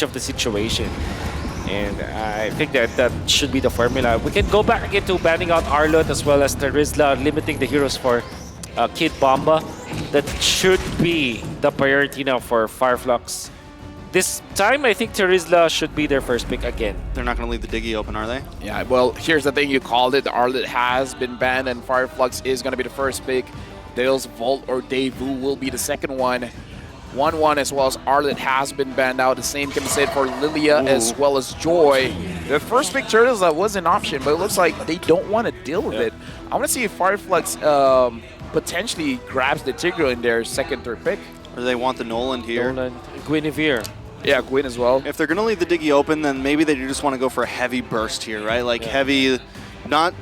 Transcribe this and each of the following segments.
of the situation. And I think that should be the formula. We can go back again to banning out Arlot as well as Terizla, limiting the heroes for Kid Bomba. That should be the priority now for Fireflux. This time, I think Terizla should be their first pick again. They're not going to leave the Diggy open, are they? Yeah, well, here's the thing. You called it. Arlot has been banned, and Fireflux is going to be the first pick. Dale's Vault or DEVU will be the second one. 1-1 as well as Arlot has been banned out. The same can be said for Lilia as well as Joy. The first pick Terizla was an option, but it looks like they don't want to deal with it. I want to see if Fireflux potentially grabs the Tigreal in their second, third pick. Or do they want the Nolan here? Nolan, Guinevere. Yeah, Gwyn as well. If they're going to leave the Diggy open, then maybe they just want to go for a heavy burst here, right? Like heavy, not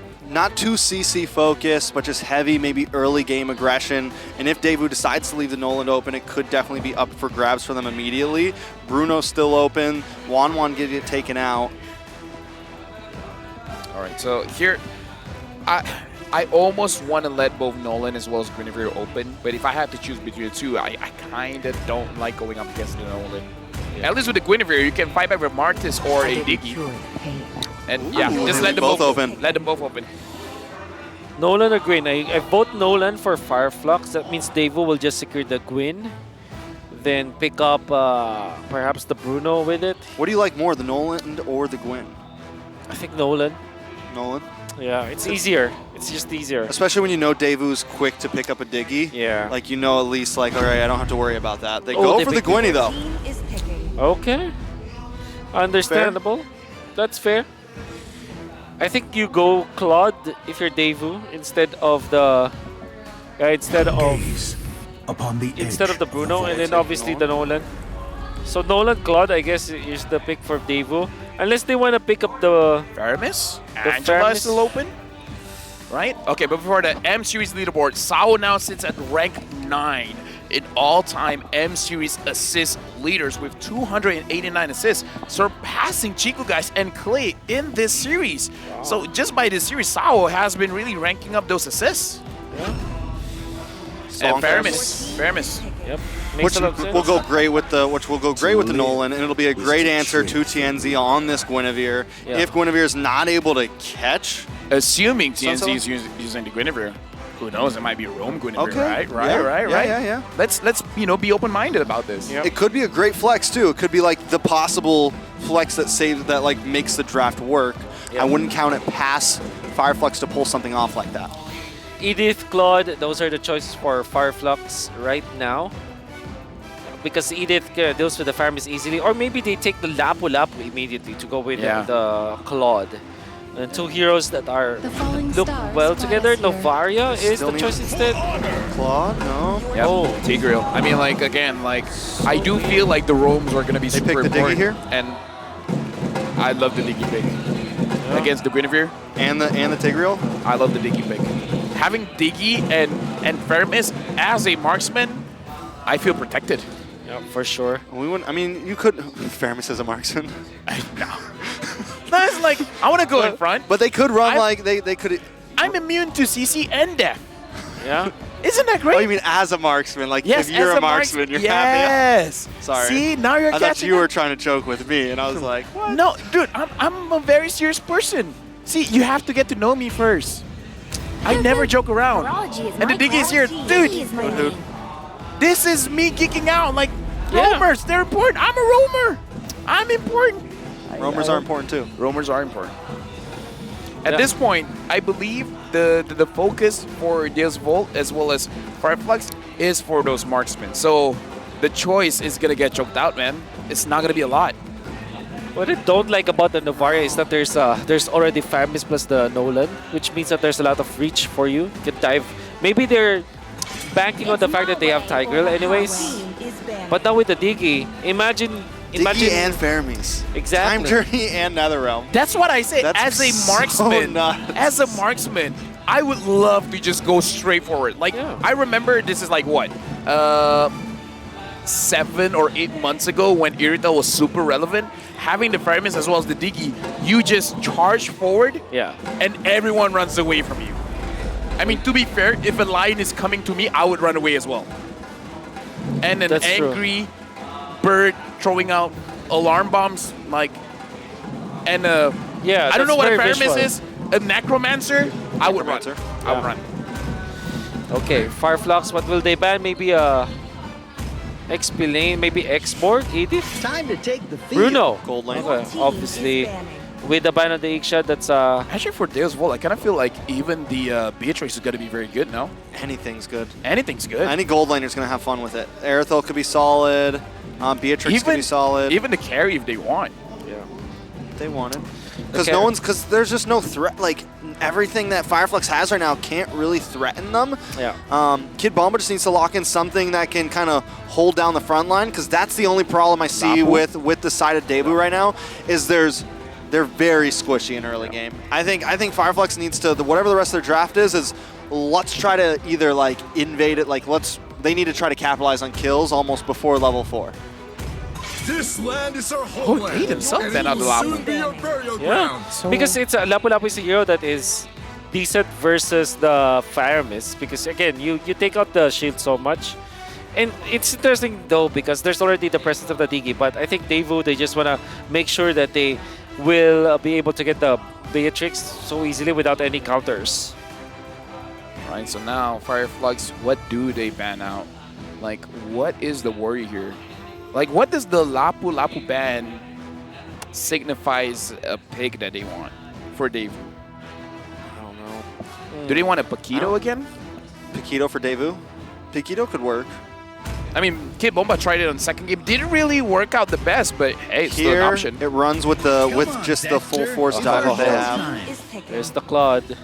too CC focused, but just heavy, maybe early game aggression. And if DEVU decides to leave the Nolan open, it could definitely be up for grabs for them immediately. Bruno's still open. Wanwan get it taken out. All right, so here, I almost want to let both Nolan as well as Guinevere open, but if I had to choose between the two, I kind of don't like going up against the Nolan. At least with the Guinevere, you can fight back with Martis or a Diggy. And yeah, just let them both open. Let them both open. Nolan or Gwyn? I vote Nolan for Fireflux. That means DEVU will just secure the Gwyn. Then pick up perhaps the Bruno with it. What do you like more, the Nolan or the Gwyn? I think Nolan. Nolan? Yeah, it's easier. It's just easier. Especially when you know DEVU's quick to pick up a Diggy. Yeah. Like, you know at least, like, all right, I don't have to worry about that. They Oh, go they for the pick Gwynny, though. Okay. Understandable. That's fair. I think you go Claude if you're DEVU instead of the instead of the Bruno, and then obviously the Nolan. So Nolan Claude, I guess, is the pick for DEVU, unless they want to pick up the Faramis? The Angela Faramis. is still open? Right? Okay, but before the M Series leaderboard, Sao now sits at rank 9 in all-time M Series assist leaders with 289 assists, surpassing Chico guys and Clay in this series. Wow. So just by this series, Sao has been really ranking up those assists. Yeah. And Faramis. Yep. Which will go great with the Nolan, and it'll be a great answer to TNZ on this Guinevere. Yeah. If Guinevere is not able to catch, assuming TNZ is using the Guinevere, who knows? It might be a Rome Guinevere, okay. right? Yeah. Let's be open-minded about this. Yep. It could be a great flex too. It could be like the possible flex that like makes the draft work. Yep. I wouldn't count it past Fireflux to pull something off like that. Edith, Claude, those are the choices for Fireflux right now. Because Edith deals with the Faramis easily. Or maybe they take the Lapu-Lapu immediately to go with the Claude. And two heroes that are look well together. Novaria is the choice instead. Claude? No. Yep. Oh. Tigreal. I mean, like, again, like, I do feel like the roams are going to be They super pick the Diggy important. here? And I love the Diggy pick. Against the Guinevere, And the Tigreal? I love the Diggy pick. Having Diggy and Faramis as a marksman, I feel protected. Yeah, for sure. We wouldn't. I mean, you could. Faramis as a marksman. No. No, it's like, I want to go in front. But they could run like they could. I'm immune to CC and death. Yeah. Isn't that great? Oh, you mean as a marksman? Like Yes, if you're as a marksman, you're happy. Yes. Sorry. See, now you're I catching thought you up. were trying to joke with me, and I was like, what? No, dude, I'm a very serious person. See, you have to get to know me first. I never joke around. And the Diggy is here. Dude, this is me geeking out. Like, roamers, they're important. I'm a roamer. I'm important. Roamers are important too. Roamers are important. At this point, I believe the focus for Deus Volt as well as Fireflux is for those marksmen. So the choice is going to get choked out, man. It's not going to be a lot. What I don't like about the Novaria is that there's already Faramis plus the Nolan, which means that there's a lot of reach for you. You can dive. Maybe they're banking on the fact that they have Tigreal anyways. But now with the Diggy, imagine Diggy and Faramis. Exactly. Time Journey and Netherrealm. That's what I say. That's As a marksman, nuts. as a marksman, I would love to just go straight forward. Like, I remember this is like what? 7 or 8 months ago when Irrital was super relevant. Having the Faramis as well as the Diggy, you just charge forward and everyone runs away from you. I mean, to be fair, if a lion is coming to me, I would run away as well. And an angry bird throwing out alarm bombs, like, and Yeah, I don't know that's what a very Paramis visual. is. A necromancer, I would run. Necromancer. I would run. Okay, Fireflux, what will they ban? Maybe XP lane, maybe X-Borg, Edith? Time to take the field. Bruno. Gold lane. Okay, obviously, with the ban of the Ikshot, that's Actually, for Deus Volt, I kind of feel like even the Beatrix is going to be very good now. Anything's good. Anything's good. Any gold laner's going to have fun with it. Aerithel could be solid. Beatrix could be solid. Even the carry if they want. yeah. They want it. Because Okay. because there's just no threat. Like, everything that Fireflux has right now can't really threaten them. Yeah. Kid Bomba just needs to lock in something that can kind of hold down the front line, because that's the only problem I see Lapu? with the side of DEVU right now, is they're very squishy in early game. I think Fireflux needs to, whatever the rest of their draft is let's try to either like invade it, like they need to try to capitalize on kills almost before level 4. This land is our homeland. he himself and then it on the will Lapu. soon be our burial Yeah. ground. So- Because it's a Lapu Lapu is a hero that is decent versus the Fire Mist. Because again, you take out the shield so much. And it's interesting though because there's already the presence of the Digi. But I think DEVU, they just want to make sure that they will be able to get the Beatrix so easily without any counters. Right, so now Fireflux, what do they ban out? Like, what is the worry here? Like, what does the Lapu Lapu ban signifies a pick that they want for DEVU? I don't know. Do they want a Paquito again? Paquito for DEVU? Paquito could work. I mean, Kid Bomba tried it on the second game. Didn't really work out the best, but hey, it's still an Here, option. it runs with just the full force diver they have. There's the Claude.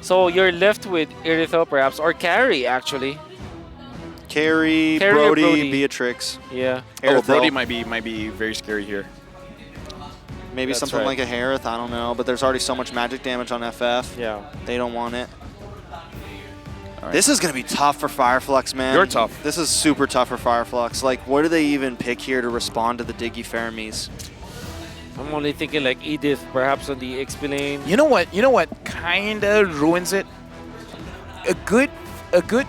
So you're left with Iritho perhaps, or Carry actually. Carry, Carry or Brody, Brody? Beatrix. Yeah. Oh, Aerithel. Brody might be very scary here. Maybe That's something right. like a Harith, I don't know. But there's already so much magic damage on FF. Yeah. They don't want it. All right. This is going to be tough for Fireflux, man. You're tough. This is super tough for Fireflux. Like, what do they even pick here to respond to the Diggy Faramis? I'm only thinking like Edith perhaps on the XP lane. You know what? You know what kind of ruins it? A good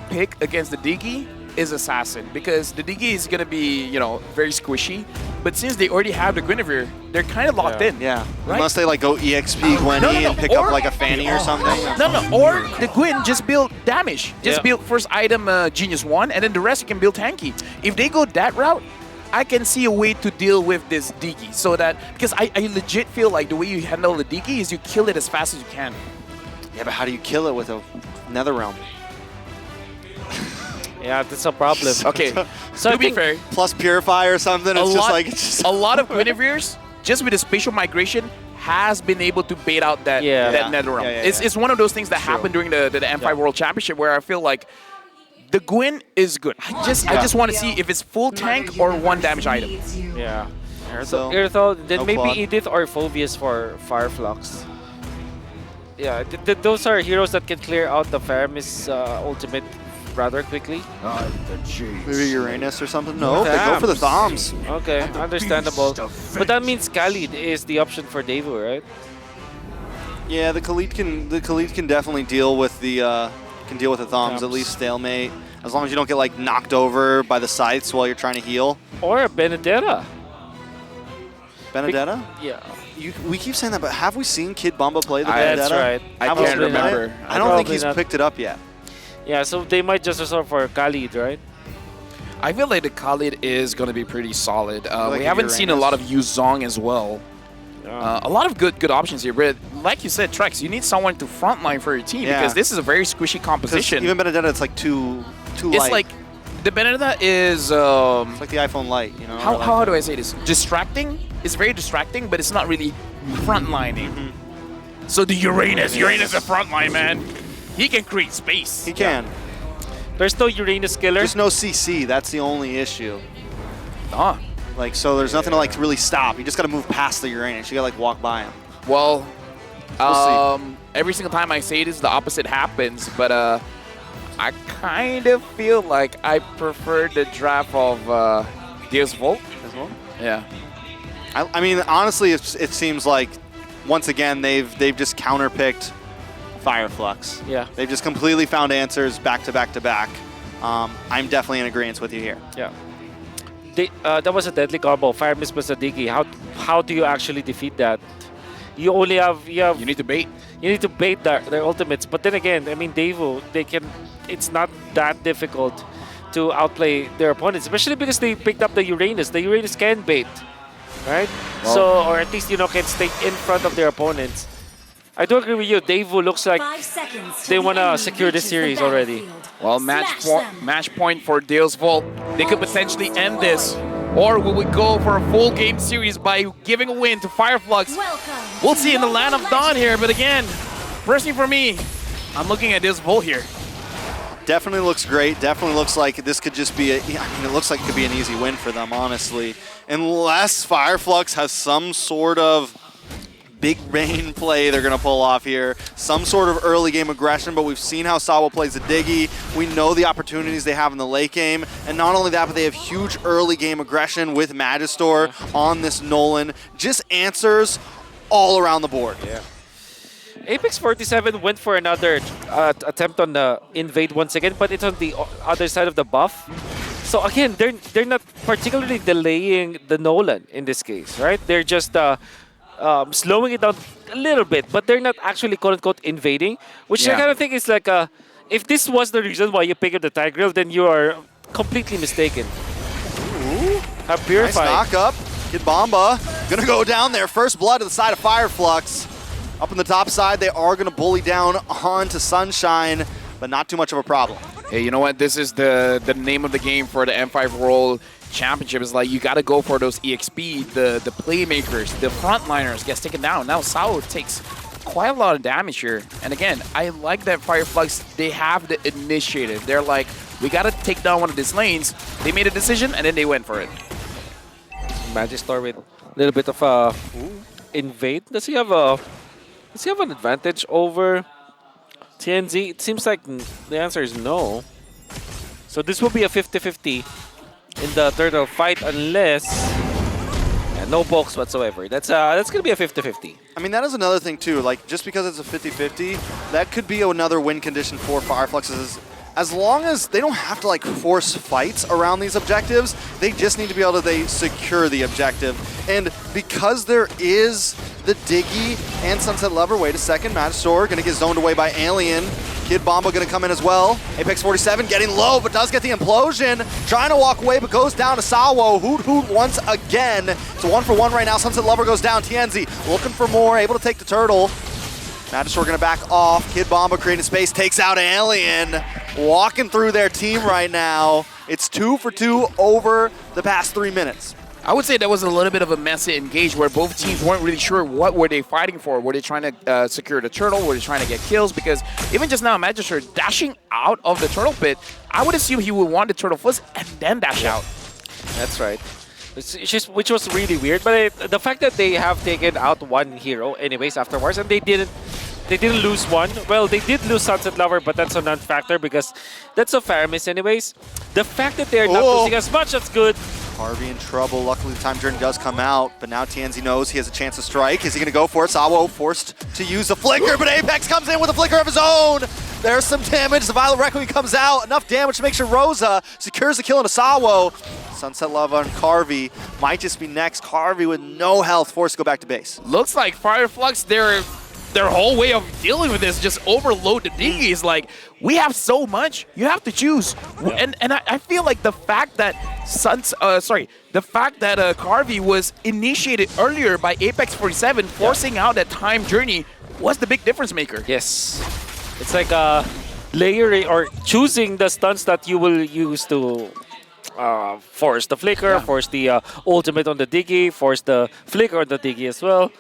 pick against the Diggy is Assassin, because the Diggy is going to be, you know, very squishy. But since they already have the Guinevere, they're kind of locked Yeah. in. Yeah. Right? Unless they, like, go EXP Gwenny no, and pick or- up, like, a Fanny or something. No, or the Gwyn just build damage. Just Yeah. build first item Genius 1, and then the rest you can build tanky. If they go that route, I can see a way to deal with this Diggy. So that, because I legit feel like the way you handle the Diggy is you kill it as fast as you can. Yeah, but how do you kill it with a Netherrealm? Yeah, that's a problem. Okay, So I to be think- fair, Plus Purify or something? It's just like... It's just a lot of Guinevere's, just with the spatial migration, has been able to bait out that, Yeah. that Yeah. Netherrealm. Yeah, It's one of those things that True. happened during the M5 World Championship where I feel like the Gwyn is good. I just want to see if it's full tank or one damage item. Yeah. So, Iritho, then no maybe Claude. Edith or Phobius for Fireflux. Yeah, those are heroes that can clear out the Faramis ultimate rather quickly. maybe Uranus or something? No, they go for the Thoms. Okay, understandable. But that means Khalid is the option for DEVU, right? Yeah, the Khalid can definitely deal with the Thoms, at least stalemate. As long as you don't get like knocked over by the scythes while you're trying to heal. Or Benedetta. Benedetta? Yeah. We keep saying that, but have we seen Kid Bomba play the That's Benedetta? right. I Have we can't played it? remember. I don't think Probably he's not. picked it up yet. Yeah, so they might just resort for Khalid, right? I feel like the Khalid is going to be pretty solid. like We a haven't seen a Uranus. lot of Yuzong as well. A lot of good options here, but like you said, Trex, you need someone to frontline for your team Yeah. because this is a very squishy Because composition. even Benedetta, it's like too It's light. like the Benedetta is It's like the iPhone Lite, you know? how do I say this? Distracting. It's very distracting, but it's not really frontlining. Mm-hmm. So the Uranus is a frontline man. He can create space. He can. There's no Uranus killer. There's no CC. That's the only issue. Ah. Like, so there's nothing to like really stop. You just got to move past the Uranus. You got to like walk by him. Well, We'll every single time I say this, the opposite happens. But I kind of feel like I prefer the draft of Deus Volt. As well. Yeah. I mean, honestly, it seems like once again they've just counterpicked Fireflux. Yeah. They've just completely found answers back to back to back. I'm definitely in agreement with you here. Yeah. that was a deadly combo. Fire Mist plus a Diggy. How do you actually defeat that? You only have You need to bait. you need to bait their ultimates. But then again, I mean, DEVU, they can. It's not that difficult to outplay their opponents, especially because they picked up the Uranus. The Uranus can bait, right? Well, So, or at least can stay in front of their opponents. I do agree with you. DEVU looks like 5 seconds. they want to secure this series already. Well, match point for Deus Volt. They could potentially end this. Or will we go for a full game series by giving a win to Fireflux? We'll see in the Land of Dawn here, but again, personally for me, I'm looking at Deus Volt here. Definitely looks great. Definitely looks like this could just be it looks like it could be an easy win for them, honestly. Unless Fireflux has some sort of big rain play they're going to pull off here. Some sort of early game aggression, but we've seen how Sawa plays the Diggy. We know the opportunities they have in the late game. And not only that, but they have huge early game aggression with Magistor on this Nolan. Just answers all around the board. Yeah. Apex 47 went for another attempt on the invade once again, but it's on the other side of the buff. So again, they're not particularly delaying the Nolan in this case, right? They're just slowing it down a little bit, but they're not actually quote-unquote invading, which I kind of think is like if this was the reason why you picked up the Tigreal, then you are completely mistaken. Ooh, Have purified. nice knock up. Kid Bomba gonna go down there. First blood to the side of Fireflux. Up on the top side, they are gonna bully down onto Sunshine, but not too much of a problem. Hey, you know what? This is the name of the game for the M5 World Championship. Is like you got to go for those EXP, the playmakers, the frontliners gets taken down. Now Sao takes quite a lot of damage here. And again, I like that Fireflux, they have the initiative. They're like, we got to take down one of these lanes. They made a decision and then they went for it. Magistor with a little bit of invade. Does he have an advantage over TNZ? It seems like the answer is no. So this will be a 50-50 in the turtle fight unless no bulks whatsoever. That's gonna be a 50-50. I mean, that is another thing too. Like, just because it's a 50-50, that could be another win condition for Fireflux. As long as they don't have to like force fights around these objectives, they just need to be able to secure the objective. And because there is the Diggy and Sunset Lover, wait a second, Magistor gonna get zoned away by Alien. Kid Bomba gonna come in as well. Apex 47 getting low, but does get the implosion. Trying to walk away, but goes down to Sawo. Hoot once again. It's a 1-for-1 right now. Sunset Lover goes down. TNZ looking for more, able to take the turtle. Magistor gonna back off. Kid Bomba creating space, takes out Alien. Walking through their team right now. It's 2 for 2 over the past 3 minutes. I would say that was a little bit of a messy engage where both teams weren't really sure what were they fighting for. Were they trying to secure the turtle? Were they trying to get kills? Because even just now, Magistor dashing out of the turtle pit, I would assume he would want the turtle first and then dash out. That's right. Which was really weird. But the fact that they have taken out one hero anyways afterwards, and they didn't lose one. Well, they did lose Sunset Lover, but that's a non-factor because that's a Fire Mist anyways. The fact that they're not losing as much, that's good. Harvey in trouble. Luckily, the time journey does come out, but now TNZ knows he has a chance to strike. Is he going to go for it? Sawo forced to use the flicker, but Apex comes in with a flicker of his own. There's some damage. The Violet Requiem comes out. Enough damage to make sure Rosa secures the kill into Sawo. Sunset Lava and Carvey might just be next. Carvey with no health, forced to go back to base. Looks like Fireflux, their whole way of dealing with this just overload the Diggies. Like, we have so much, you have to choose. And I feel like the fact that Carvey was initiated earlier by Apex 47, forcing out that time journey, was the big difference maker. Yes. It's like layering or choosing the stunts that you will use to force the flicker, force the ultimate on the Diggy, force the flicker on the Diggy as well.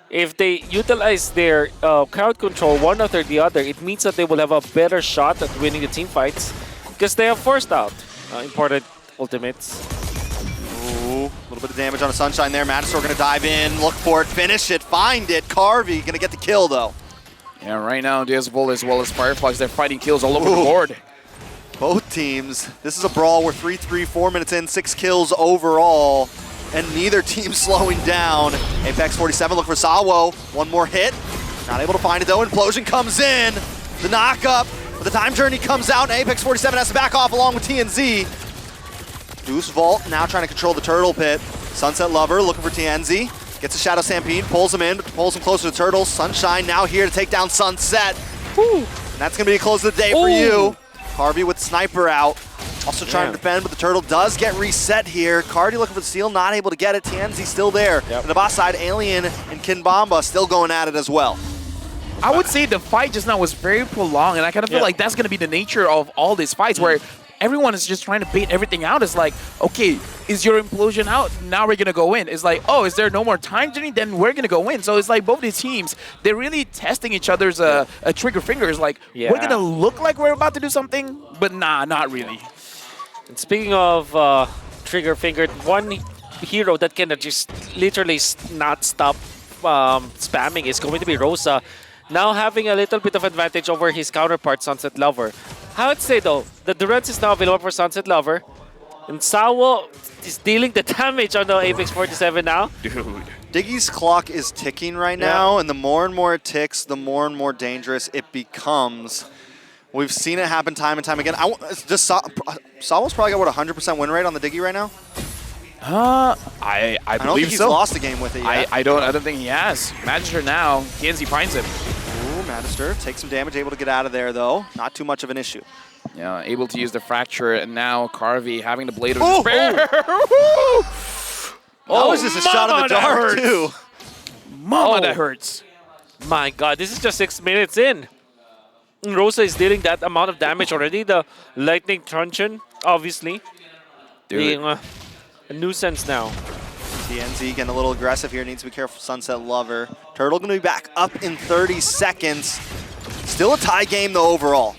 If they utilize their crowd control one after the other, it means that they will have a better shot at winning the team fights because they have forced out important ultimates. Ooh, a little bit of damage on a Sunshine there. Magistor gonna dive in, look for it, finish it, find it. Carvey gonna get the kill though. Yeah, right now, DSVol as well as Fireflux, they're fighting kills all over the board. Both teams. This is a brawl. We're 3-3, 4 minutes in, 6 kills overall. And neither team slowing down. Apex 47 look for Sawo. One more hit. Not able to find it though. Implosion comes in. The knock up. But the time journey comes out and Apex 47 has to back off along with TNZ. Boost Vault, now trying to control the Turtle Pit. Sunset Lover looking for TNZ. Gets a Shadow Stampede, pulls him in, but pulls him closer to Turtles. Sunshine now here to take down Sunset. Woo. And that's going to be a close of the day for you. Carvey with Sniper out. Also trying to defend, but the Turtle does get reset here. Cardi looking for the steal, not able to get it. TNZ still there. Yep. On the boss side, Alien and Kinbamba still going at it as well. I would say the fight just now was very prolonged, and I kind of feel like that's going to be the nature of all these fights, where everyone is just trying to bait everything out. It's like, okay, is your implosion out? Now we're going to go in. It's like, oh, is there no more time journey? Then we're going to go in. So it's like both these teams, they're really testing each other's trigger fingers. Like, we're going to look like we're about to do something, but nah, not really. And speaking of trigger fingered, one hero that can just literally not stop spamming is going to be Rosa. Now having a little bit of advantage over his counterpart, Sunset Lover. I would say though, the Durance is now available for Sunset Lover. And Sawo is dealing the damage on the Apex 47 now. Dude. Diggy's clock is ticking right now, and the more and more it ticks, the more and more dangerous it becomes. We've seen it happen time and time again. Sawo's probably got, what, 100% win rate on the Diggy right now? I I don't believe think he's so. lost a game with it yet. I don't think he has. Magister now, TNZ finds him. Ooh, Magister takes some damage, able to get out of there though. Not too much of an issue. Yeah, able to use the fracture, and now Carvey having the blade of Oh, despair. That was just a shot in the dark too. Mama, that hurts. My god, this is just 6 minutes in. Rosa is dealing that amount of damage already. The Lightning Truncheon, obviously, being a nuisance now. TNZ getting a little aggressive here. Needs to be careful. Sunset Lover. Turtle going to be back up in 30 seconds. Still a tie game though overall.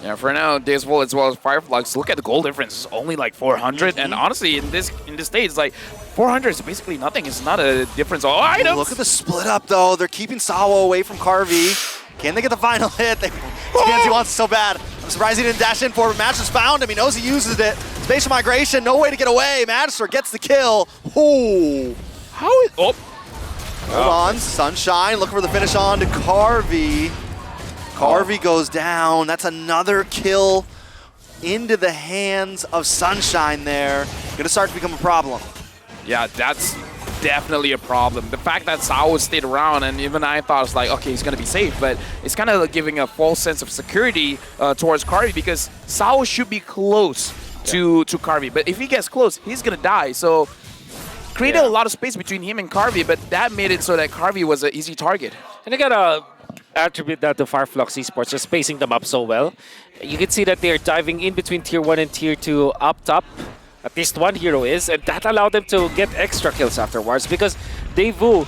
Yeah, for now, DEVU as well as Fireflux, look at the goal difference. It's only like 400, and honestly, in this stage, it's like 400 is basically nothing. It's not a difference of items. Look at the split up though. They're keeping Sawo away from Carvey. Can they get the final hit? TNZ wants it so bad. I'm surprised he didn't dash in for it. Magister's found him. He knows he uses it. Spatial migration, no way to get away. Magister gets the kill. Ooh. How is... Oh. Hold on. Sunshine looking for the finish on to Carvey. Carvey goes down. That's another kill into the hands of Sunshine there. Gonna start to become a problem. Yeah, that's definitely a problem. The fact that Sawo stayed around, and even I thought it's like, okay, he's going to be safe, but it's kind of like giving a false sense of security towards Carvey, because Sawo should be close to Carvey. But if he gets close, he's going to die. So created a lot of space between him and Carvey, but that made it so that Carvey was an easy target. And I gotta attribute that to Fireflux Esports, just spacing them up so well. You can see that they're diving in between Tier 1 and Tier 2 up top. At least one hero is, and that allowed them to get extra kills afterwards, because DEVU,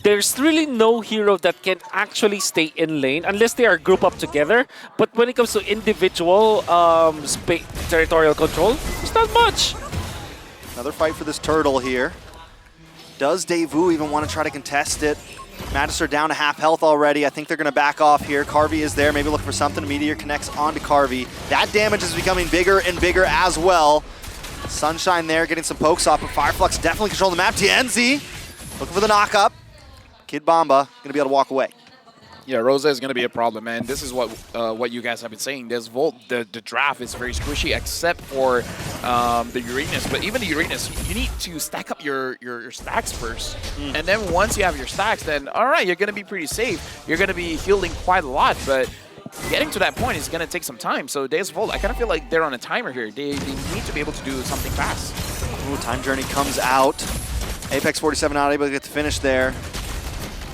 there's really no hero that can actually stay in lane unless they are grouped up together. But when it comes to individual territorial control, there's not much. Another fight for this turtle here. Does DEVU even want to try to contest it? Magister down to half health already. I think they're going to back off here. Carvey is there, maybe looking for something. Meteor connects onto Carvey. That damage is becoming bigger and bigger as well. Sunshine there getting some pokes off, but Fireflux definitely controlling the map. TNZ looking for the knock-up. Kid Bomba going to be able to walk away. Yeah, Rosa is going to be a problem, man. This is what you guys have been saying. There's the draft is very squishy, except for the Uranus. But even the Uranus, you need to stack up your stacks first. And then once you have your stacks, then all right, you're going to be pretty safe. You're going to be healing quite a lot, but getting to that point is going to take some time. So DEVU, I kind of feel like they're on a timer here. They need to be able to do something fast. Ooh, Time Journey comes out. Apex 47 not able to get the finish there.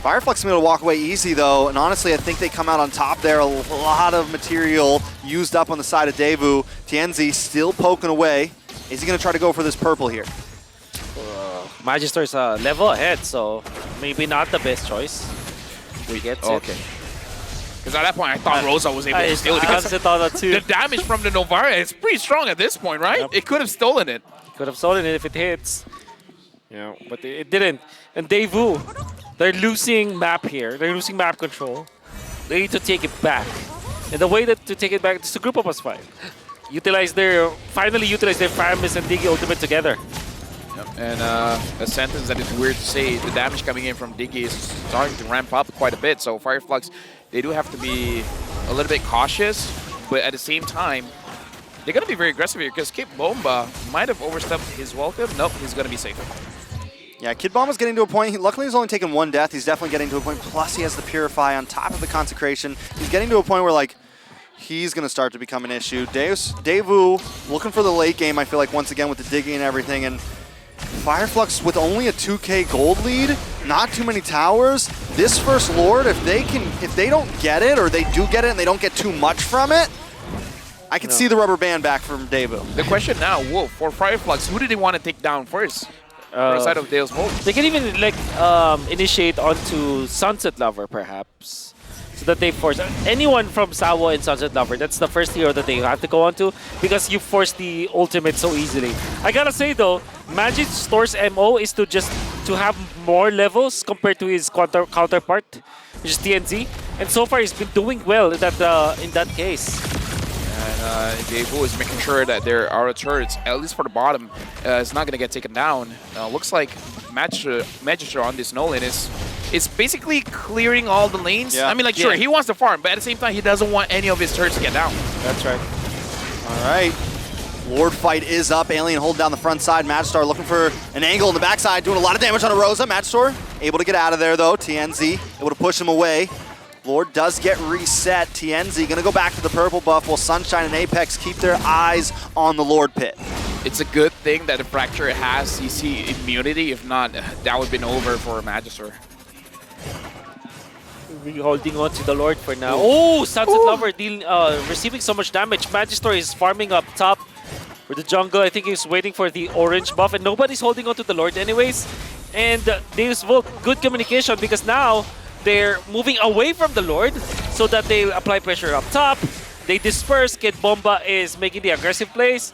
Fireflux able to walk away easy though, and honestly I think they come out on top there. A lot of material used up on the side of DEVU. TNZ still poking away. Is he going to try to go for this purple here? Magister's a level ahead, so maybe not the best choice. We get it. Okay. Because at that point I thought Rosa was able to steal it, because the damage from the Novara is pretty strong at this point, right? Yep. It could have stolen it. Could have stolen it if it hits. Yeah, but it didn't. And DEVU, they're losing map here. They're losing map control. They need to take it back. And the way to take it back is to group up as 5. Finally utilize their Faramis and Diggy ultimate together. Yep. And a sentence that is weird to say, the damage coming in from Diggy is starting to ramp up quite a bit. So Fireflux, they do have to be a little bit cautious, but at the same time, They're going to be very aggressive here because Kid Bomba might have overstepped his welcome. Nope, he's going to be safe. Yeah, Kid Bomba's getting to a point. Luckily, he's only taken 1 death. He's definitely getting to a point. Plus, he has the Purify on top of the Consecration. He's getting to a point where, like, he's going to start to become an issue. DEVU looking for the late game, I feel like, once again, with the digging and everything. And Fireflux with only a 2K gold lead, not too many towers. This first Lord, if they don't get it, or they do get it and they don't get too much from it, I can see the rubber band back from DEVU. The question now, Wolf, for Fireflux, who did they want to take down first? Outside of Dale's Volt. They can even like initiate onto Sunset Lover, perhaps, so that they force anyone from Sawa and Sunset Lover. That's the first hero that they have to go onto because you force the ultimate so easily. I gotta say though, Magic Store's MO is to just have more levels compared to his counterpart, which is TNZ, and so far he's been doing well in that case. And DEVU is making sure that their aura turrets, at least for the bottom, is not going to get taken down. Looks like Magister on this Nolan is basically clearing all the lanes. Yeah. I mean, like, sure, he wants to farm, but at the same time, he doesn't want any of his turrets to get down. That's right. All right. Lord fight is up. Alien holding down the front side. Magister looking for an angle in the backside, doing a lot of damage on a Rosa. Magister able to get out of there, though. TNZ able to push him away. Lord does get reset. TNZ gonna go back to the purple buff while Sunshine and Apex keep their eyes on the Lord pit. It's a good thing that the Fracture has CC immunity. If not, that would have been over for Magister. We're holding on to the Lord for now. Oh, Sunset Lover receiving so much damage. Magister is farming up top for the jungle. I think he's waiting for the orange buff, and nobody's holding on to the Lord anyways. And they use good communication because now they're moving away from the Lord so that they apply pressure up top. They disperse. Kid Bomba is making the aggressive plays.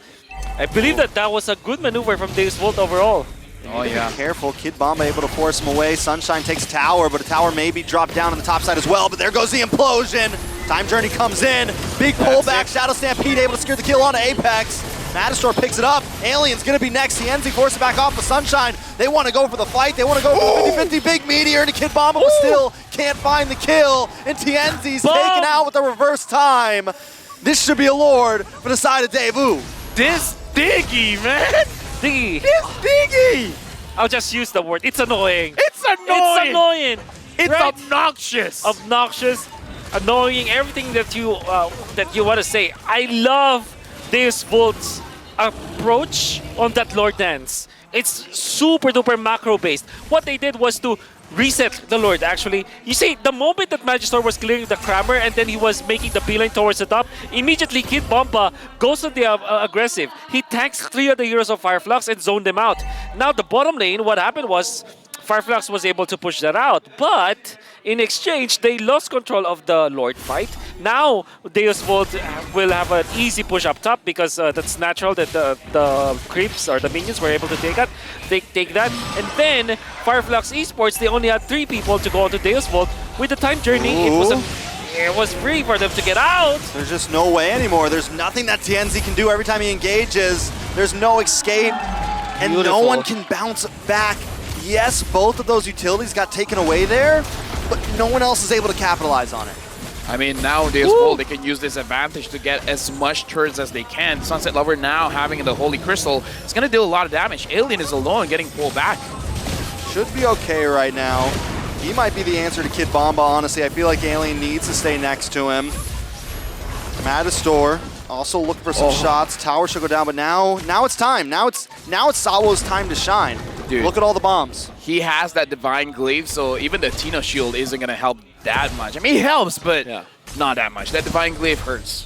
I believe that was a good maneuver from Deus Volt overall. Oh, yeah. Be careful. Kid Bomba able to force him away. Sunshine takes tower, but a tower may be dropped down on the top side as well. But there goes the implosion. Time Journey comes in. Big pullback. Shadow Stampede able to secure the kill on Apex. Matador picks it up. Alien's going to be next. TNZ forces back off with Sunshine. They want to go for the fight. They want to go for the 50-50 big meteor into Kid Bomba, but still can't find the kill. And TNZ's taken out with a reverse time. This should be a Lord for the side of DEVU. This Diggy, man! Diggy. This Diggy! I'll just use the word. It's annoying. It's annoying! It's annoying. It's right? obnoxious! Obnoxious, annoying, everything that you want to say. I love Deus Volt's approach on that Lord dance. It's super duper macro based. What they did was to reset the Lord, actually. You see, the moment that Magister was clearing the Crammer and then he was making the beeline towards the top, immediately Kid Bomba goes on the aggressive. He tanks 3 of the heroes of Fireflux and zoned them out. Now, the bottom lane, what happened was Fireflux was able to push that out, but in exchange, they lost control of the Lord fight. Now, Deus Volt will have an easy push up top because that's natural that the creeps or the minions were able to take that. Take that, and then Fireflux Esports, they only had 3 people to go onto Deus Volt. With the time journey, it was free for them to get out. There's just no way anymore. There's nothing that TNZ can do every time he engages. There's no escape, and no one can bounce back. Yes, both of those utilities got taken away there, but no one else is able to capitalize on it. I mean, now Deus Volt, they can use this advantage to get as much turrets as they can. Sunset Lover now having the Holy Crystal, it's going to deal a lot of damage. Alien is alone getting pulled back. Should be okay right now. He might be the answer to Kid Bomba, honestly. I feel like Alien needs to stay next to him. Matador also looking for some shots. Tower should go down, but now it's time. Now it's Sawo's time to shine. Dude, look at all the bombs. He has that Divine Glaive, so even the Tina Shield isn't going to help that much. I mean, it helps, but not that much. That Divine Glaive hurts.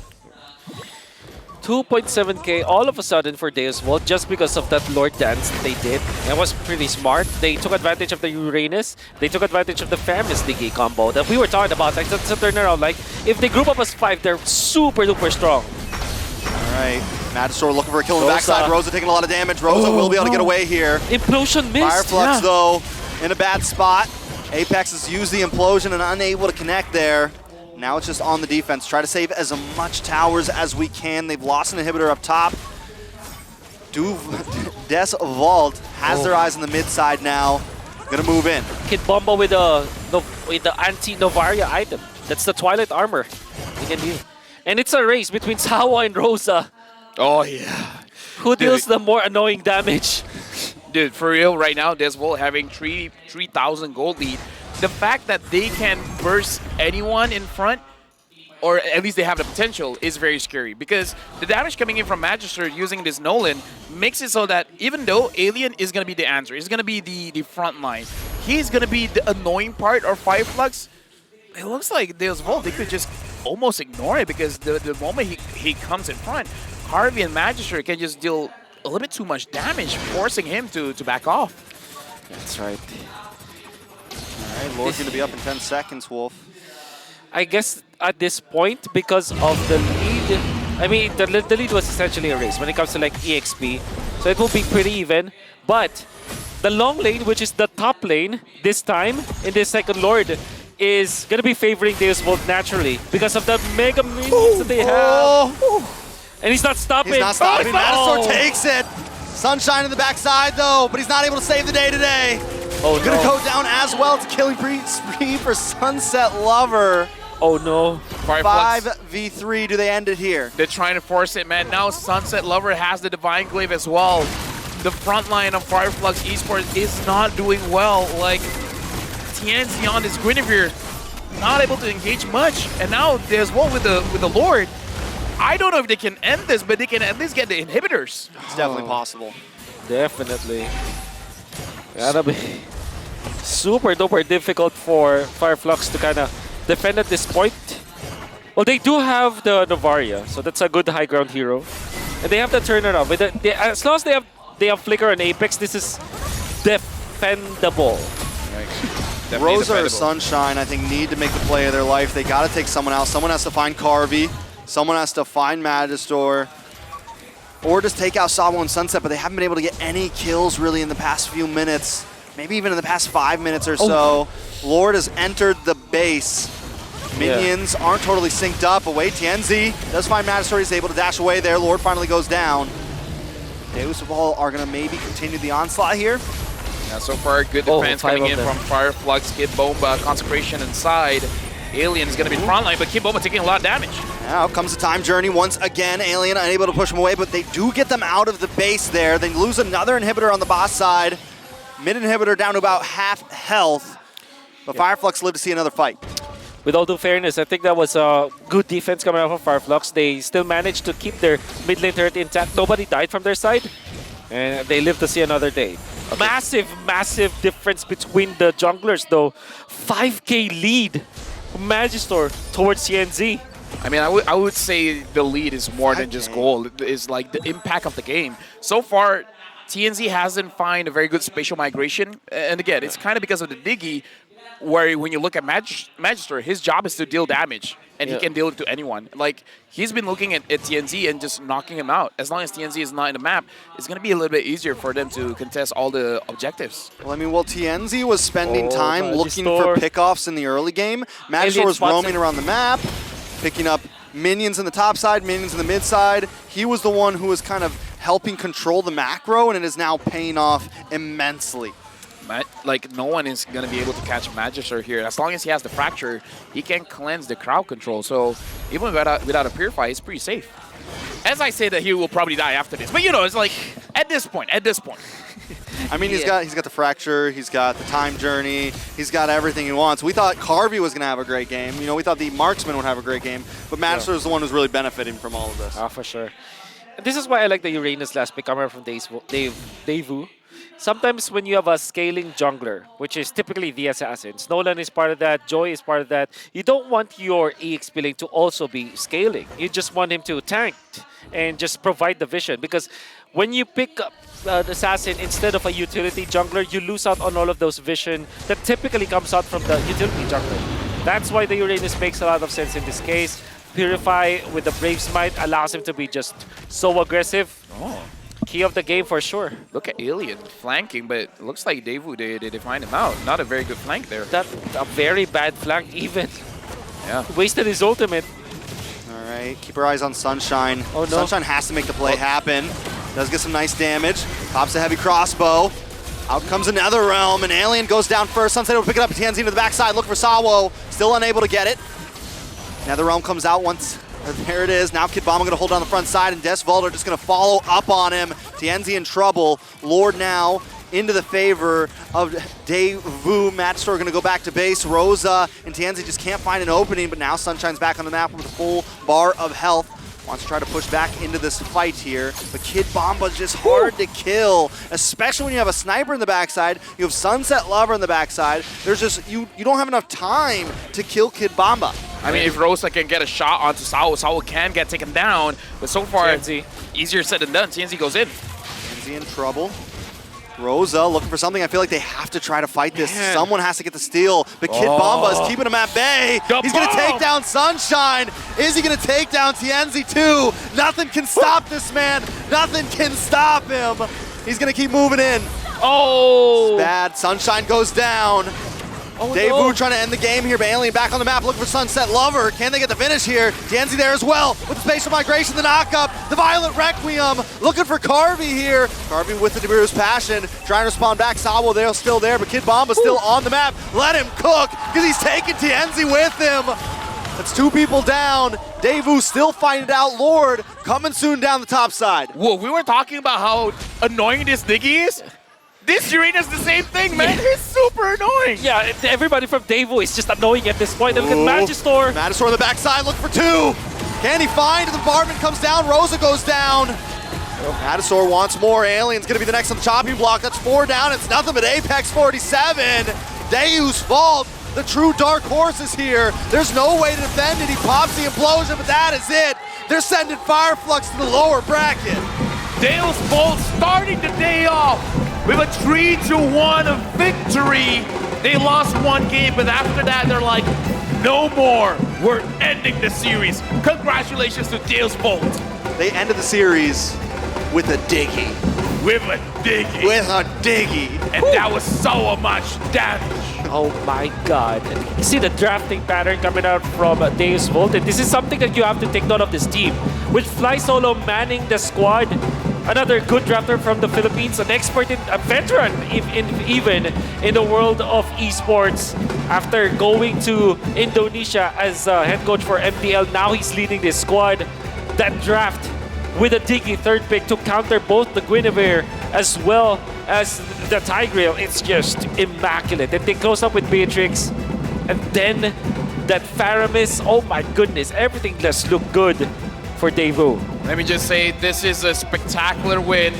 2.7k all of a sudden for Deus Volt just because of that Lord dance that they did. That was pretty smart. They took advantage of the Uranus. They took advantage of the Feminist Diggy combo that we were talking about. Like, that's a turnaround. Like, if they group up as 5, they're super duper strong. All right. Matador looking for a kill on the backside. Rosa taking a lot of damage. Rosa will be able to get away here. Implosion missed. Fireflux, though, in a bad spot. Apex has used the implosion and unable to connect there. Now it's just on the defense. Try to save as much towers as we can. They've lost an inhibitor up top. Des Vault has their eyes on the mid side now. Gonna move in. Kid Bomba with the anti-Novaria item. That's the Twilight Armor. You can do. And it's a race between Sawa and Rosa. Oh, yeah. Who deals Dude. the more annoying damage? Dude, for real, right now, DEVU having 3,000 gold lead. The fact that they can burst anyone in front, or at least they have the potential, is very scary. Because the damage coming in from Magister using this Nolan makes it so that even though Alien is going to be the answer, he's going to be the front line, he's going to be the annoying part of Fireflux, it looks like DEVU, they could just almost ignore it because the moment he comes in front, Harvey and Magister can just deal a little bit too much damage, forcing him to back off. That's right. All right, Lord's going to be up in 10 seconds, Wolf. I guess at this point, because of the lead, I mean, the lead was essentially a race when it comes to like EXP, so it will be pretty even. But the long lane, which is the top lane this time in this second Lord, is gonna be favoring DEVU naturally because of the mega minions that they have. And he's not stopping. He's not stopping. Oh, Magister takes it. Sunshine in the backside, though, but he's not able to save the day today. Oh, Gonna no. go down as well. It's a killing spree for Sunset Lover. Oh, no. Fireflux, 5v3. Do they end it here? they're trying to force it, man. Now Sunset Lover has the Divine Glaive as well. The front line of Fireflux Esports is not doing well. Like, TNC on this Guinevere, not able to engage much. And now there's one with the Lord. I don't know if they can end this, but they can at least get the inhibitors. It's definitely possible. Definitely. Gotta be super duper difficult for Fireflux to kind of defend at this point. Well, they do have the Novaria, so that's a good high ground hero. And they have the turnaround. With as long as they have Flicker and Apex, this is defendable. Rosa or Sunshine, I think, need to make the play of their life. They got to take someone else. Someone has to find Carvey. Someone has to find Magister. Or just take out Sabo and Sunset, but they haven't been able to get any kills really in the past few minutes. Maybe even in the past 5 minutes or so. Lord has entered the base. Minions aren't totally synced up. Away TNZ does find Magister. He's able to dash away there. Lord finally goes down. DEVU are going to maybe continue the onslaught here. Yeah, so far, good defense coming in from Fireflux, Kid Bomba, Consecration inside. Alien is going to be front line, but Kid Bomba taking a lot of damage. Now comes the time journey once again. Alien unable to push him away, but they do get them out of the base there. They lose another inhibitor on the boss side. Mid inhibitor down to about half health. But Fireflux live to see another fight. With all due fairness, I think that was a good defense coming out from Fireflux. They still managed to keep their mid lane turret intact. Nobody died from their side, and they live to see another day. Massive, massive difference between the junglers, though. 5K lead from Magister towards CNZ. I mean, I would say the lead is more than just gold. It's like the impact of the game. So far, TNZ hasn't found a very good spatial migration. And again, it's kind of because of the Diggy, where when you look at Magister, his job is to deal damage, and he can deal it to anyone. Like, he's been looking at TNZ and just knocking him out. As long as TNZ is not in the map, it's going to be a little bit easier for them to contest all the objectives. Well, I mean, while TNZ was spending time Magister. looking for pickoffs in the early game, Magister was roaming around the map, picking up minions in the top side, minions in the mid side. He was the one who was kind of helping control the macro, and it is now paying off immensely. Like, no one is going to be able to catch Magister here. As long as he has the Fracture, he can cleanse the crowd control. So even without a Purify, it's pretty safe. As I say that he will probably die after this. But, you know, it's like, at this point. I mean, he's got the Fracture, he's got the Time Journey, he's got everything he wants. We thought Carvey was going to have a great game. You know, we thought the Marksman would have a great game. But Magister is the one who's really benefiting from all of this. For sure. This is why I like the Uranus last pick coming from DEVU. Sometimes when you have a scaling jungler, which is typically the assassins, Nolan is part of that, Joy is part of that, you don't want your EXP lane to also be scaling. You just want him to tank and just provide the vision. Because when you pick up an assassin instead of a utility jungler, you lose out on all of those vision that typically comes out from the utility jungler. That's why the Uranus makes a lot of sense in this case. Purify with the Brave Smite allows him to be just so aggressive. Key of the game for sure. Look at Alien flanking, but it looks like DEVU, they find him out. Not a very good flank there. That a very bad flank even. Yeah. Wasted his ultimate. All right, keep our eyes on Sunshine. Oh, no. Sunshine has to make the play happen. Does get some nice damage. Pops a heavy crossbow. Out comes another Realm, and Alien goes down first. Sunset will pick it up. TNZ to the backside. Look for Sawo. Still unable to get it. Another Realm comes out once There it is. Now Kid Bomba going to hold on the front side, and DEVU are just going to follow up on him. DeVu in trouble. Lord now into the favor of DEVU. Matchstore going to go back to base. Rosa and DeVu just can't find an opening, but now Sunshine's back on the map with a full bar of health. Wants to try to push back into this fight here, but Kid Bomba's just hard to kill, especially when you have a sniper in the backside, you have Sunset Lover in the backside. There's just, you don't have enough time to kill Kid Bomba. I mean, if Rosa can get a shot onto Sao, Sao can get taken down, but so far, TNZ. easier said than done. TNZ goes in. TNZ in trouble. Rosa looking for something. I feel like they have to try to fight this. Man. Someone has to get the steal, but Kid Bomba is keeping him at bay. The He's going to bomb. take down Sunshine. Is he going to take down TNZ too? Nothing can stop this man. Nothing can stop him. He's going to keep moving in. Oh! Bad. Sunshine goes down. Oh, DEVU no. trying to end the game here, but Alien back on the map looking for Sunset Lover. Can they get the finish here? TNZ there as well with the spatial migration, the knockup, the Violent Requiem. Looking for Carvey here. Carvey with the Deburu's Passion. Trying to respond back. Sawo, they're still there, but Kid Bomba's still on the map. Let him cook because he's taking TNZ with him. That's 2 people down. DEVU still fighting it out. Lord coming soon down the top side. Whoa, we were talking about how annoying this Diggy is. This Urena's the same thing, man. Yeah. He's super annoying. Yeah, everybody from DEVU is just annoying at this point. Look at Ooh. Magistore. Matador on the backside, look for 2. Can he find? The bombardment comes down, Rosa goes down. Matador wants more. Alien's gonna be the next on the chopping block. That's 4 down. It's nothing but Apex 47. DEVU's fault. The true dark horse is here. There's no way to defend it. He pops the implosion, but that is it. They're sending Fireflux to the lower bracket. Dale's Bolt starting the day off with a 3-1 victory. They lost 1 game, but after that, they're like, no more. We're ending the series. Congratulations to Dale's Bolt. They ended the series with a diggy. With a Diggy. With a diggy. And that was so much damage. Oh my god. You see the drafting pattern coming out from Deus Volt, and this is something that you have to take note of this team. With Fly Solo manning the squad, another good drafter from the Philippines, an expert, a veteran even in the world of esports. After going to Indonesia as head coach for MTL, now he's leading this squad. That draft with a Diggy 3rd pick to counter both the Guinevere as well as the Tigreal. It's just immaculate. And they close up with Beatrix. And then that Faramis, oh my goodness, everything just looked good for DEVU. Let me just say, this is a spectacular win.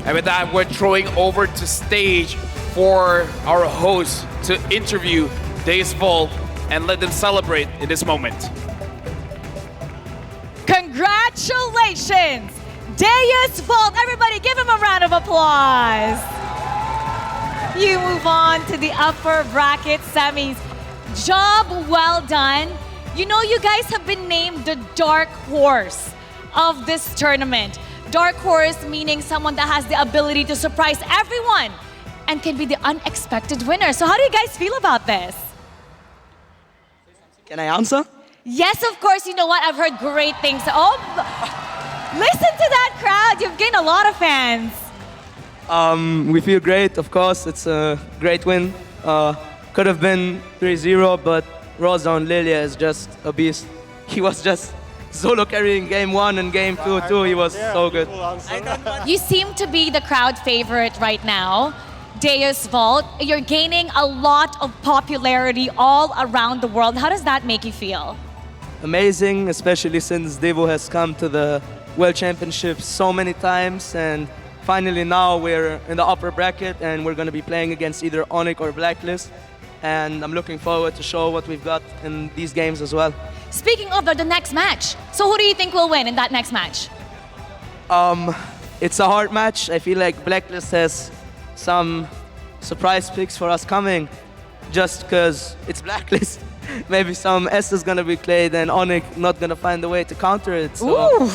And with that, we're throwing over to stage for our host to interview Deus Volt and let them celebrate in this moment. Congratulations, Deus Volt. Everybody give him a round of applause. You move on to the upper bracket semis. Job well done. You know, you guys have been named the dark horse of this tournament. Dark horse meaning someone that has the ability to surprise everyone and can be the unexpected winner. So how do you guys feel about this? Can I answer? Yes, of course. You know what? I've heard great things. Oh, listen to that crowd. You've gained a lot of fans. We feel great, of course. It's a great win. Could have been 3-0, but Rosa on Lilia is just a beast. He was just solo carrying game 1 and game 2 too. He was so good. You seem to be the crowd favorite right now, Deus Volt. You're gaining a lot of popularity all around the world. How does that make you feel? Amazing, especially since DEVU has come to the World Championships so many times, and finally now we're in the upper bracket and we're going to be playing against either Onyx or Blacklist. And I'm looking forward to show what we've got in these games as well. Speaking of the next match, so who do you think will win in that next match? It's a hard match. I feel like Blacklist has some surprise picks for us coming just because it's Blacklist. Maybe some S is going to be played and Onyx not going to find a way to counter it. So Ooh.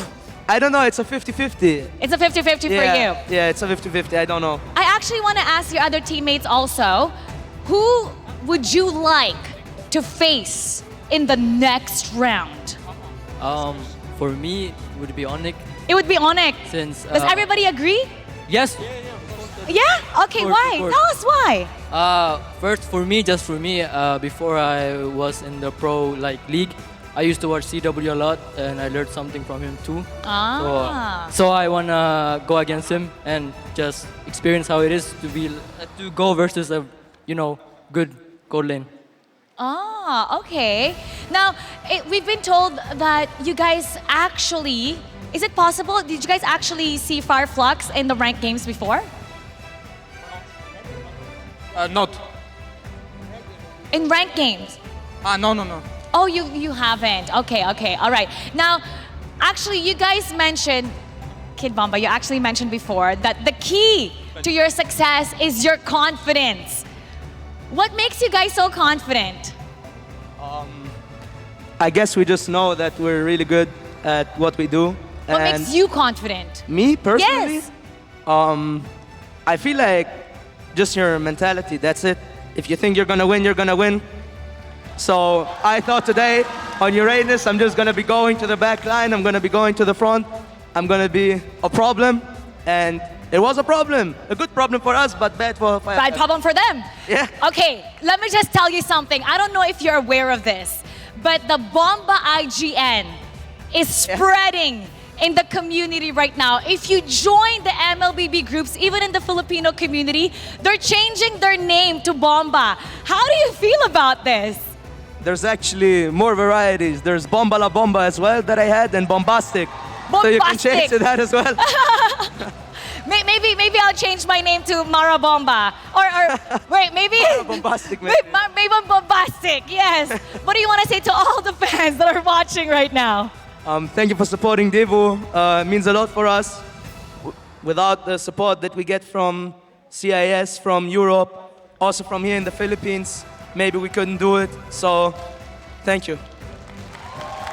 I don't know. It's a 50-50. It's a 50-50 for you. Yeah, it's a 50-50. I don't know. I actually want to ask your other teammates also, who would you like to face in the next round? For me, it would be Onyx. It would be Onyx. Since Does everybody agree? yes, Yeah? Okay, Of course, why? of course. Tell us why. first for me, just for me, before I was in the pro league, I used to watch CW a lot, and I learned something from him too. Ah. So I wanna go against him and just experience how it is to go versus a good gold lane. Ah, okay. Now, we've been told that you guys actually, is it possible, did you guys actually see Fireflux in the ranked games before? Not. In ranked games? No. Oh, you haven't. Okay, all right. Now, actually, you guys mentioned, Kid Bomba, you actually mentioned before that the key to your success is your confidence. What makes you guys so confident? I guess we just know that we're really good at what we do. What and makes you confident? me personally, Yes. I feel like just your mentality. That's it. If you think you're gonna win, you're gonna win. So I thought today on Uranus, I'm just gonna be going to the back line. I'm gonna be going to the front. I'm gonna be a problem, and it was a problem. A good problem for us, but bad for Bad problem for them. Yeah. Okay, let me just tell you something. I don't know if you're aware of this, but the Bomba IGN is spreading in the community right now. If you join the MLBB groups, even in the Filipino community, they're changing their name to Bomba. How do you feel about this? There's actually more varieties. There's Bomba La Bomba as well that I had, and Bombastic. So you can change to that as well. Maybe I'll change my name to Mara Bomba. Or wait, maybe Bombastic, maybe. maybe Bombastic. Yes. What do you want to say to all the fans that are watching right now? Thank you for supporting DEVU. It means a lot for us. Without the support that we get from CIS, from Europe, also from here in the Philippines, maybe we couldn't do it. So, thank you.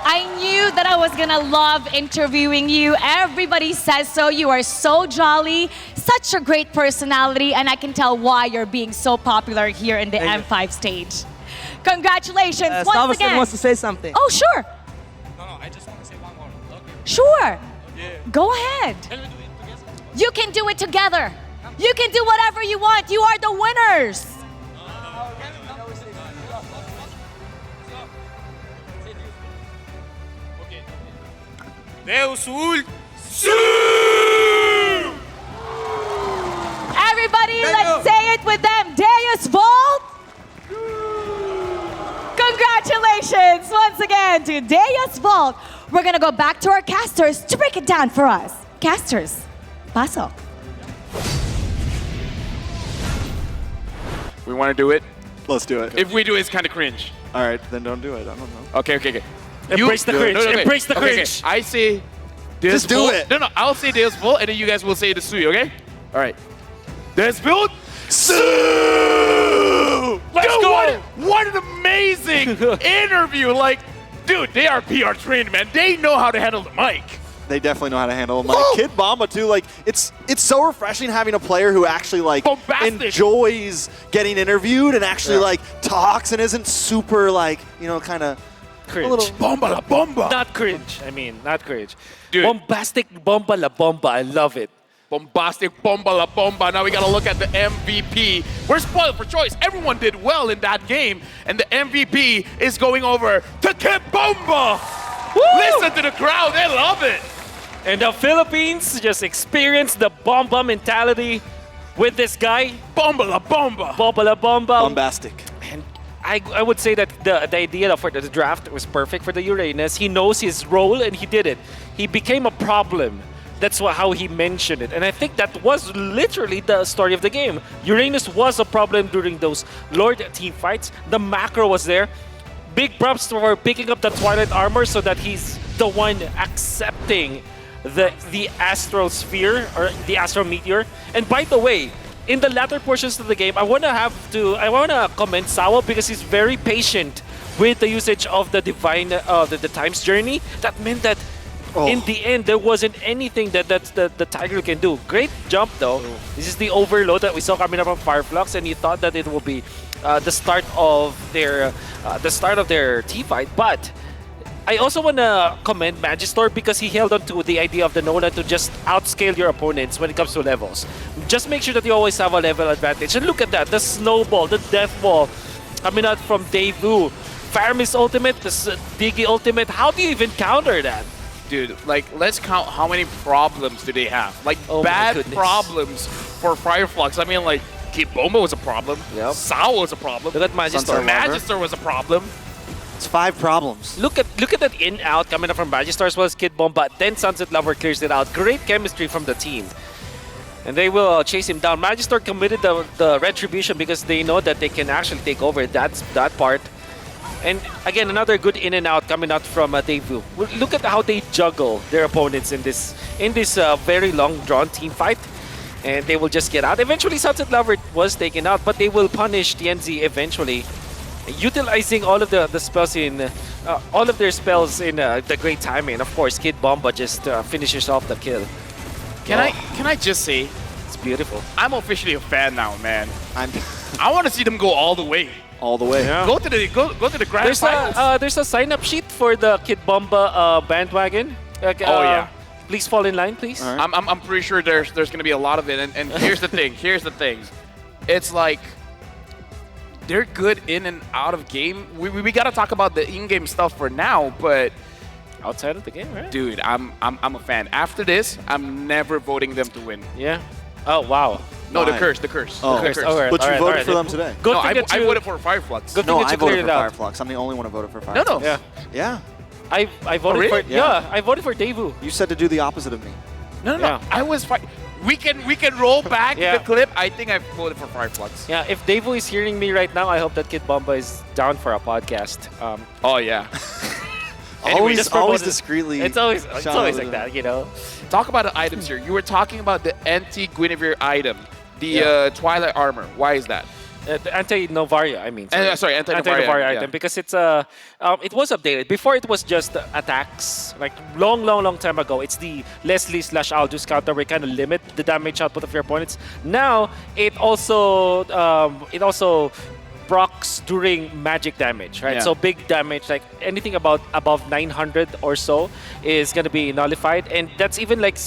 I knew that I was gonna love interviewing you. Everybody says so. You are so jolly, such a great personality, and I can tell why you're being so popular here in the Thank you. M5 stage. Congratulations once Stavros again. wants to say something. Oh, sure. No, I just want to say one more. Okay. Sure. Yeah. Go ahead. Can we do it together? You can do it together. You can do whatever you want. You are the winners. Okay. Deus ult. Everybody, let's say it with them. Deus Volt. Congratulations once again to Deus Volt. We're going to go back to our casters to break it down for us. Casters, paso. We want to do it. Let's do it. If we do it, it's kind of cringe. All right, then don't do it. I don't know. Okay. Embrace the cringe. Embrace the Okay. cringe. I say Deus Just do Volt. it. No, I'll say Deus Volt, and then you guys will say the Sui, okay? All right. Deus Volt. Let's Dude, go. What an amazing interview. Like, dude, they are PR trained, man. They know how to handle the mic. They definitely know how to handle him. Like Kid Bomba too. Like it's so refreshing having a player who actually like Bombastic. enjoys getting interviewed and actually like talks and isn't super like kind of Cringe. a little. Bomba la bomba. Not cringe. I mean, not cringe. Dude. Bombastic Bomba La Bomba. I love it. Bombastic bomba la bomba. Now we gotta look at the MVP. We're spoiled for choice. Everyone did well in that game, and the MVP is going over to Kid Bomba. Listen to the crowd, they love it. And the Philippines just experienced the bomba mentality with this guy. Bomba la bomba. Bomba La Bomba. Bombastic. And I would say that the idea for the draft was perfect for the Uranus. He knows his role and he did it. He became a problem. That's how he mentioned it. And I think that was literally the story of the game. Uranus was a problem during those Lord team fights. The macro was there. Big props for picking up the Twilight Armor so that he's the one accepting the Astral Sphere or the Astral Meteor. And by the way, in the latter portions of the game, I wanna commend Sawa because he's very patient with the usage of the Divine the Time's Journey. That meant that in the end, there wasn't anything that the Tiger can do. Great jump though. This is the overload that we saw coming up from Fireflux, and you thought that it will be the start of their T fight. But I also want to commend Magister because he held on to the idea of the Nolan to just outscale your opponents when it comes to levels. Just make sure that you always have a level advantage. And look at that, the snowball, the death ball coming out from DEVU. Fire Mist ultimate, the Diggy ultimate. How do you even counter that? Dude, like, let's count how many problems do they have. Like, Oh my bad goodness. problems for Fireflux. I mean, like, Kid Bomba was a problem. Yep. Sao was a problem. Look at Magister. Sunset Lover. Magister was a problem. It's 5 problems. Look at that in-out coming up from Magister as well as Kid Bomba. Then Sunset Lover clears it out. Great chemistry from the team. And they will chase him down. Magister committed the Retribution because they know that they can actually take over that part. And again, another good in and out coming out from DEVU. Look at how they juggle their opponents in this very long drawn team fight. And they will just get out. Eventually, Sunset Lover was taken out, but they will punish TNZ eventually, utilizing all of the spells in all of their spells in the great timing. Of course, Kid Bomba just finishes off the kill. Can I just say, It's beautiful. I'm officially a fan now, man. I'm I want to see them go all the way. all the way. Yeah. Go to the grand There's finals. there's a sign-up sheet for the Kid Bomba bandwagon. Yeah. Please fall in line, please. All right. I'm pretty sure there's going to be a lot of it. And here's the thing. Here's the thing. It's like they're good in and out of game. We got to talk about the in-game stuff for now, but Outside of the game, right? dude, I'm a fan. After this, I'm never voting them to win. Yeah. Oh wow. No, the Why? curse, the curse. Oh. the curse. All right, But you all right, voted all right. for them today. Good No, thing I that you- voted for Fireflux. Good No, thing that I you voted cleared for it out. Fireflux. I'm the only one who voted for No, Fireflux. no. Yeah. Yeah. I voted really? for Yeah. I voted for DEVU. You said to do the opposite of me. No. Yeah. I was fine. We can roll back Yeah. the clip. I think I voted for Fireflux. Yeah, if DEVU is hearing me right now, I hope that Kid Bomba is down for a podcast. Oh yeah. Anyway, just always promoted- discreetly. It's always shout out like to that, you know. Talk about the items here. You were talking about the anti-Guinevere item, the Yeah. Twilight armor. Why is that? The anti-Novaria, I mean. Sorry, anti-Novaria, yeah. item because it's it was updated. Before it was just attacks, like long time ago. It's the Leslie/Aldous counter where you kind of limit the damage output of your opponents. Now it also procs during magic damage, right? Yeah. So big damage, like anything above 900 or so, is gonna be nullified, and that's even like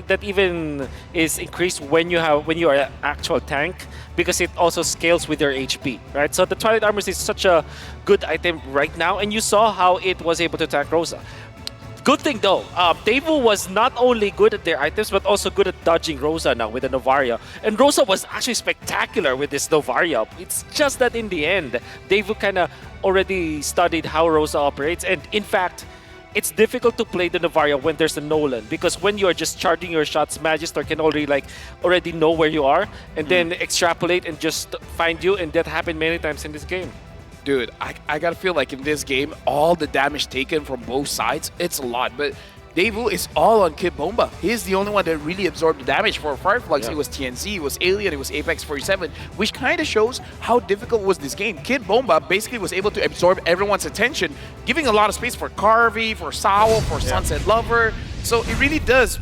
that even is increased when you are an actual tank because it also scales with your HP, right? So the Twilight Armor is such a good item right now, and you saw how it was able to attack Rosa. Good thing though, DEVU was not only good at their items, but also good at dodging Rosa now with the Novaria. And Rosa was actually spectacular with this Novaria. It's just that in the end, DEVU kind of already studied how Rosa operates. And in fact, it's difficult to play the Novaria when there's a Nolan, because when you're just charging your shots, Magister can already know where you are and then extrapolate and just find you, and that happened many times in this game. Dude, I gotta feel like in this game, all the damage taken from both sides, it's a lot. But DEVU is all on Kid Bomba. He's the only one that really absorbed the damage for Fireflux. Yeah. It was TNZ, it was Alien, it was Apex 47, which kind of shows how difficult was this game. Kid Bomba basically was able to absorb everyone's attention, giving a lot of space for Carvey, for Sao, for Sunset Lover. So it really does